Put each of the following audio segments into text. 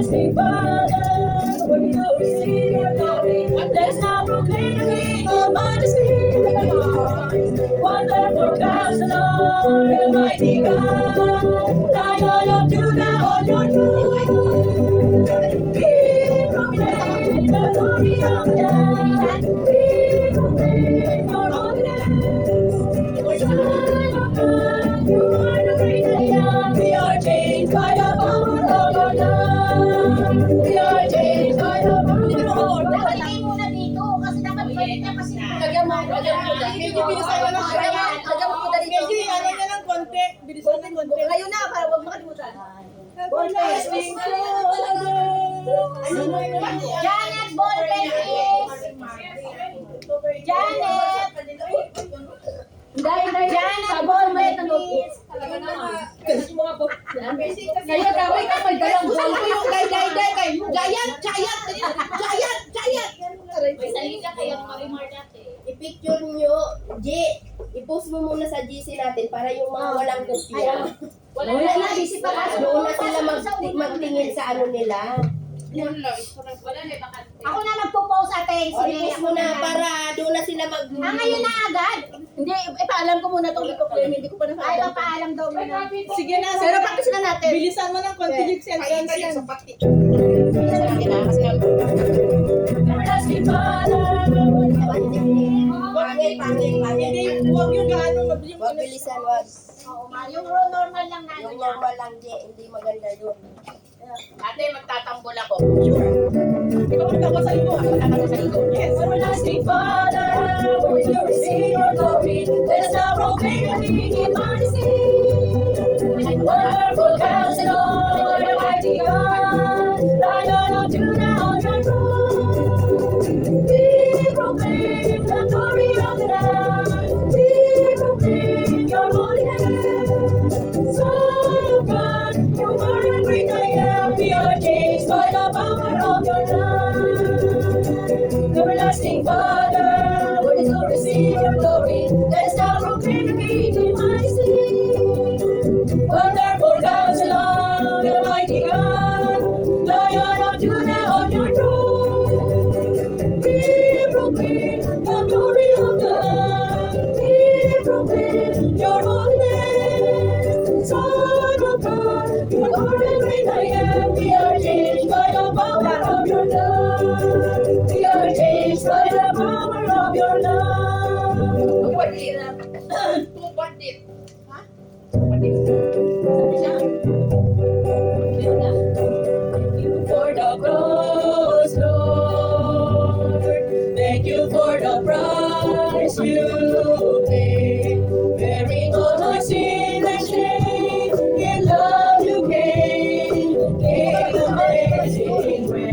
Everlasting Father, when you receive your glory, let's now proclaim the King of Majesty. Wonderful Counselor, Almighty God, Lion of Judah on your throne. We proclaim the glory of the Lamb. We proclaim your holiness. Son of God, you are the great I am. We are changed by the power of your love. We are changed by the power of your love. Nakalagay muna dito kasi dapat balik na kasi. Lagyan mo dali. Medyo bilisan mo lang. Lagyan mo dali. Medyo ano na lang konti. Bilisan ng konti. Ngayon na para wag makalimutan. Everlasting Father. Janet Ballpen please. Janet. Janet Ballpen please. Kasi mga po. Kaya gawin ka may dalang ball ko yung kay Giant. May salita kayo Marimar dati. I-picture nyo, i-post mo muna sa GC natin para yung mga walang kopya. Wala na busy pa kasi. Doon na sila magtingin sa ano nila. Wala na bakit. Ako na nagpo-post ate. O, i-post mo na para doon na sila mag... Ngayon na agad. Hindi, ipaalam ko muna itong hindi ko pa na ay, papaalam daw muna. Sige na. Pero practice na natin. Bilisan mo ng konti yung sentence yan. Everlasting Father, Hindi, huwag yung gaano mabilis. Wag bilisan, wag. Oo, yung normal lang na. Yung normal lang, hindi maganda yun. Ate, magtatambol ako. Ikaw ang tawa sa iyo. Yes. Everlasting Father, when you receive your glory, let us now proclaim your King in majesty. Wonderful Counselor, Almighty God, Lion of Judah on your throne. We proclaim the glory of the Lamb. We proclaim your holiness. Son of God, you are the great I am. We are changed by the power of your love. Everlasting Father, when you receive your glory, let us now proclaim the King in majesty. Wonderful Counselor, Almighty God, Lion of Judah on your throne. We proclaim the glory of God. We proclaim your holiness. Son of God, you are the great I am. We are changed by the power of your love. We are changed by the power of your love. For the cross, Lord. Thank you for the price you paid. Bearing all my sin and shame, in love you came, in amazing way.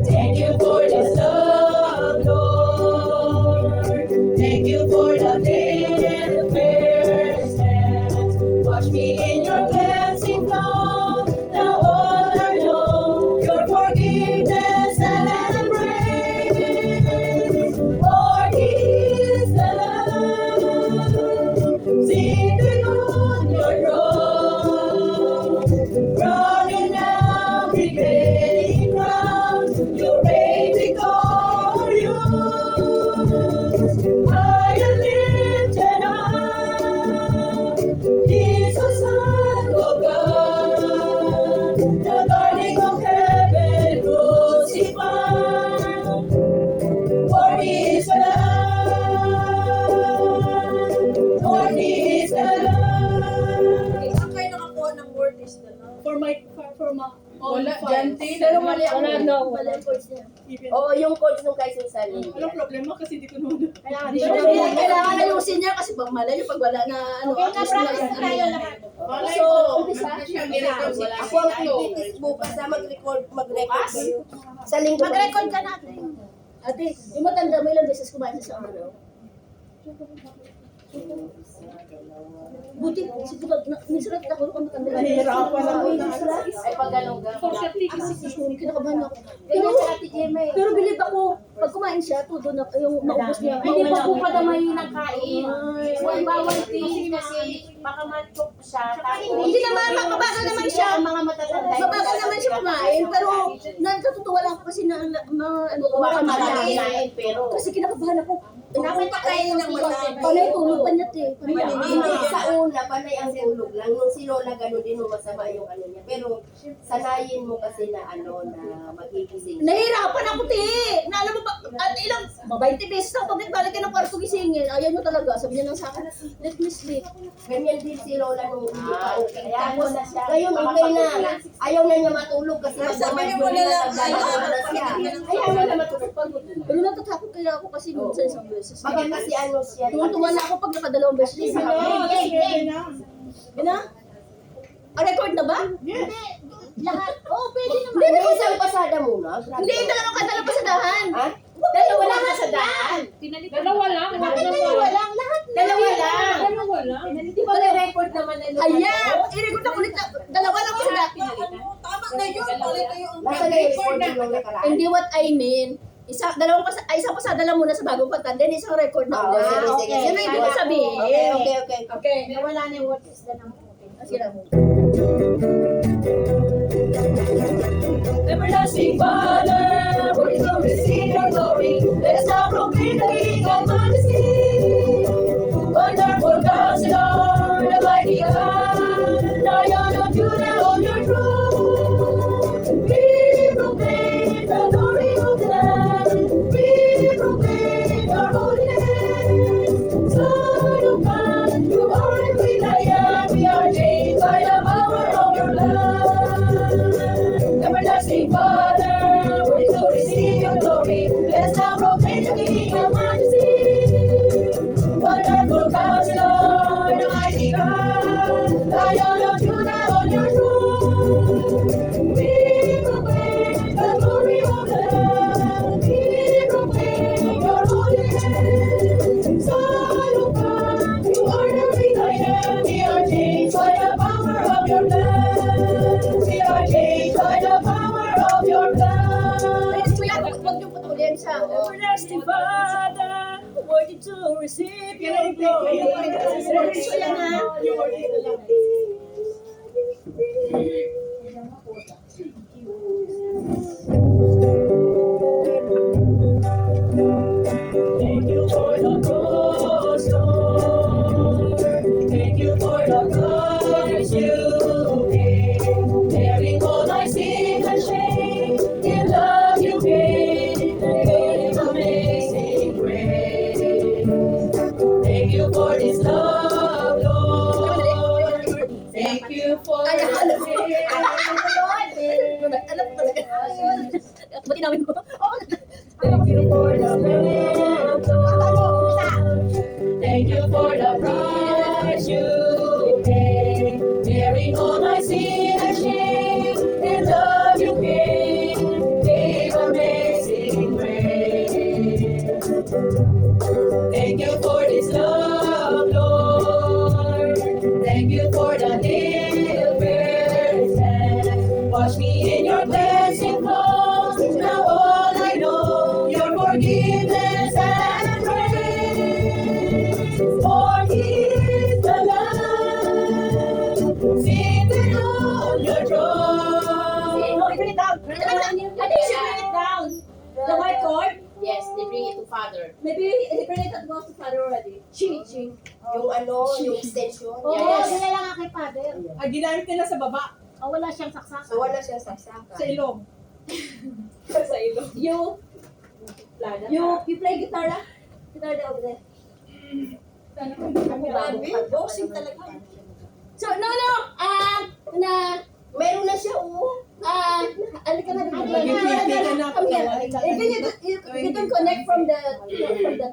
Thank you for this love, Lord. Thank you for the death first hand. Wash me in your cleansing flow. Now all I know, your forgiveness and embrace. Lord is the love. Seated on your throne. Running now, regretting crown. You reign victorious. I am lifted up. Jesus, Son of God, the darling of heaven crucified. Worthy is the Lamb. Worthy is the Lamb. Saan kayo nakakuha ng word is the Lord? For my own Wala, files. Jante. Pero mali ang Wala daw. Mali ang chords niya. Oo, yung coach nung kay Susan. Walang problema kasi di ko naman. Kailangan kailangan ayusin niya kasi bang malay yung pag wala na ano. Okay, practice tayo lahat. So, Wala. ako ang activities bukas na mag-record kayo. Sa linggo. Mag-record ka natin. Ate, yung matanda mo ilang beses kumain sa araw? Buti, siguro, minsan ako kung matanda. Nahihirapan ako na. Ay, paggalong Kinakabahan ako. Ganyan sa Ate Gemma eh. Pero believe ako, pag kumain siya, todo na yung maubos niya. Hindi pa po padamay ng kain. Ay, Huwag bawal tingin kasi baka matok siya. Tapos, Hindi naman, makabasa naman siya. Natutuwa lang ako kasi ano, Baka malalain, pero kasi kinakabahan ako. Dapat patayin ng mata. Panay tulog pa niya, te. hindi sa una, panay ang tulog lang. Nung si Lola, gano'n din masama yung ano niya. Pero sanayin mo kasi na ano, na magigising. Nahihirapan ako, te. Na alam mo ba, at ilang, 20 beses na pagbalik ka ng kwarto gisingin. Ayaw mo talaga. Sabi niya lang sa akin, let me sleep. Ganyan din si Lola nung hindi pa okay. Tapos, ngayon okay na. Ayaw na niya matulog kasi Sabi niya mo na lang, ayaw na na matulog. Pero natatakot kaya ako kasi minsan isang beses. Baka kasi ano siya. Tuwan-tuwa na ako pag nakadalawang beses. Ina? Record na ba? Lahat. Oh, pwede naman. Hindi, May isang pasada muna. Hindi, dalawang kadala pa sa dahan. Ha? Dalawa lang sa daan. Dalawa lang. Bakit dalawa lang? Lahat na. Dalawa lang. Dalawa lang. Di ba may record naman na Ayan! I-record na ulit na. Dalawa lang pa sa dahan. Tama na yun. Palit na yung Nasa record yung nakaraan. Hindi what I mean. Isang pasada lang muna sa bagong kanta, then isang record na ulit. Sige. Yun ang ibig sabihin. Okay. Okay. Nawala na yung what is the number. Sige lang. Everlasting Father, we will receive your glory. Let us now proclaim the King of Majesty. Wonderful Counselor, the mighty God, Lion of Judah on your throne. We proclaim the glory of the Lamb. We proclaim your holiness. Son of God, you are the great I am. We are changed by the power of your love. Everlasting Father, we will receive your glory. Let us now proclaim the King of Majesty. Wonderful Counselor, the mighty God, Lion of Judah on your throne. We proclaim the glory of the Lamb. We proclaim your holiness. Son of God, you are the great I am. We are changed by the power of your blood. We are changed by the power of your blood. Huwag niyo putulin siya. Everlasting Father, worthy to receive your glory. So yan ha. Thank you for the cross, Lord. Thank you for the cross you gave. Bearing all my sin and shame, in love you gave. Gave amazing grace. Thank you for this love, Lord. Thank you for Ay, alam ko. the Alam ko talaga. Ba't inamin mo? Thank you for the love, Lord. Thank you for the price you paid, bearing all my sin and shame. In love you gave amazing grace. Thank you for this love, Lord. Thank you for the deliverance hand. Wash me in your cleansing flow. Now all I know, your forgiveness and praise. For He is the Lamb, seated on your throne. Bring it down. I think you should bring it down. The white cord. Yes, they bring it to father. Maybe he bring it goes to father already. She. Yung ano, yung extension. Oo, Yes. sila lang ang kay father. Ay, ginamit nila sa baba. Oh, wala siyang saksakan. So wala siyang saksakan. Sa ilong. You play guitar ah? Guitar there over there. Boxing talaga. So, no. Meron na siya, oo. Alika na. Alika na. Come here. Even you can connect from that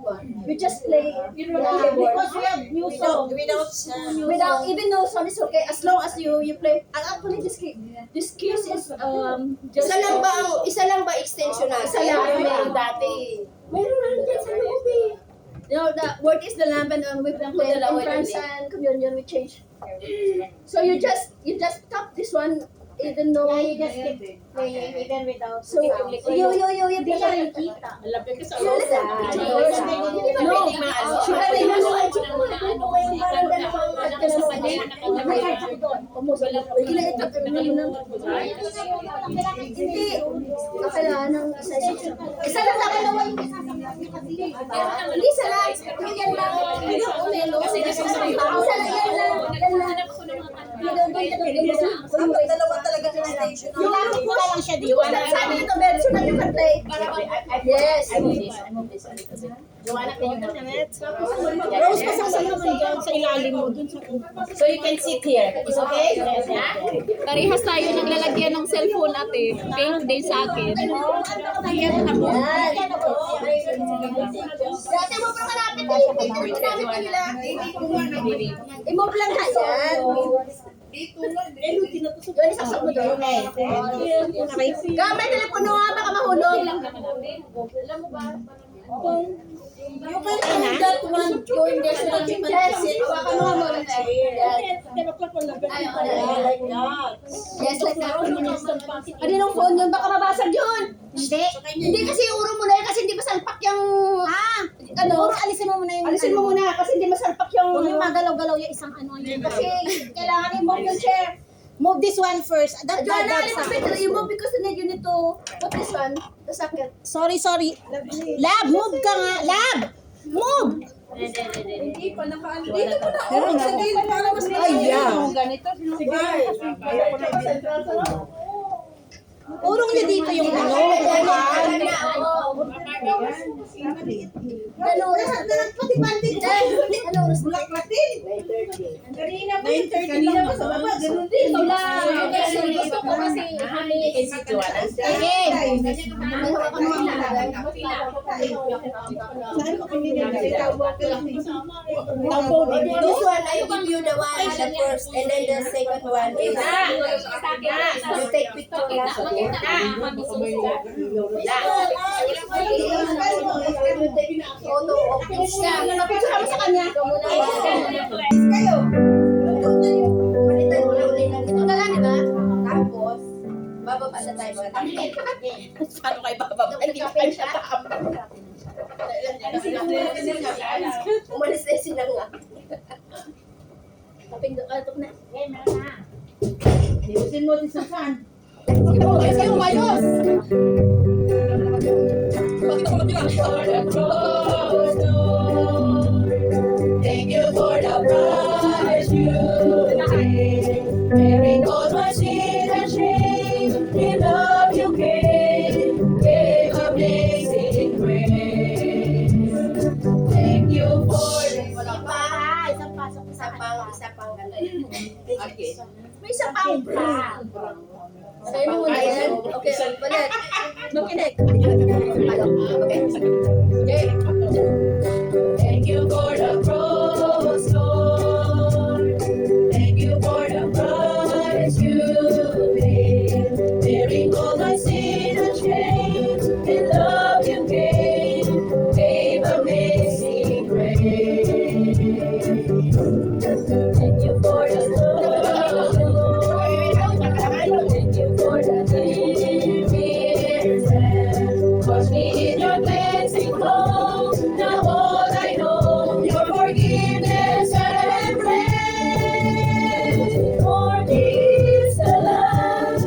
one. You just play the keyboard. Because we have new song. Without even no song is okay as long as you play. Actually, this keys is just Isa lang ba extension natin? Isa lang. Meron dati. Meron na rin dyan sa loob eh. you know the word is the lamp and we play in France and communion we change. So you just tap this one even though, Yeah, you just keep praying even without. so, you, Hindi siya rin kita. Alam ko sa No. Hindi. Kailangan ng isa. Isa lang dapat naman. Hindi isa lang. Yan lang. Isa lang yan lang. Dapat dalawa talaga meditation. Yung ako ko lang siya di. Sabi nito, meron siya na yung play. Yes. Rose, pasasal naman dyan sa ilalim mo dun sa So you can sit here. It's okay? Parehas tayo naglalagyan ng cellphone ate. Pink din sa akin. Yan. Dati mo pa malapit na yung picture ko namin kanila. I-move lang ka yan. Yun, isaksak mo doon. Gamay telepono nga, baka mahulog. You can do that one during the selection. Baka mga mo. Yes, like that. Ano yung phone yun? Baka mabasag yun. Hindi. Hindi kasi uro mo na yun kasi hindi masalpak yung... Ano? Alisin mo muna yung Alisin mo muna kasi hindi masalpak yung... Kung yung magalaw-galaw yung isang ano yun. Kasi kailangan i-move yung chair. Move this one first. Joanna, you move because you need to put this one, the socket. Sorry. Lab, move ka nga. Lab! Move! Hindi pa nakaano. Dito mo na. Oh, sa dito para mas Ganito. Urong niya dito yung ano. Ano oras? Pati bandit dyan. Ano oras? Bulaklatin. 9:30 kanina pa sa baba. Ganun din. Gusto ko kasi You can sit, Joanna. May hawakan mo ang mga. Saan mo kami nilagay? This one, I give you the one, the first, and then the second one is you take picture also. Photo of Napicture mo sa kanya. Kayo. Palitan mo na uli ng Ito na lang, di ba? tapos, bababa na tayo mga tapos. Paano kayo bababa? Nag-campaign siya. Umalis na sila nga. Taping doon. Ito na. Ayusin mo si Susan. Kasi umayos. Thank you for the prize you paid. Bearing all my sin and shame, in love you gave amazing grace. Thank you for Isa pang ano. Okay. May isa pang. Sabi mo muna yan. Okay, balik. Makinig. Okay. Thank you for the cross, Lord. Thank you for the price you paid. Bearing all my sin and shame, in love you gave amazing grace. Thank you for the love, thank you for the tears. Wash me in your cleansing flow. Now all I know, your forgiveness and grace. For this the love,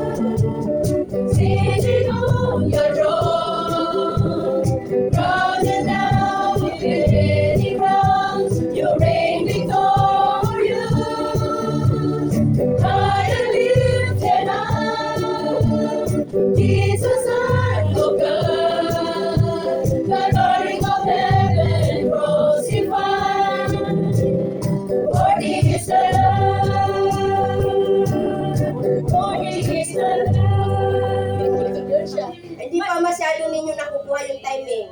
sitting on your throne. Crowned and now with many crowns, you reign victorious. High and lifted up, Jesus, Son of God, the glory of heaven crucified. Worthy is the Lamb, worthy is the Lamb. Hindi pa masyado ninyo nakukuha yung timing.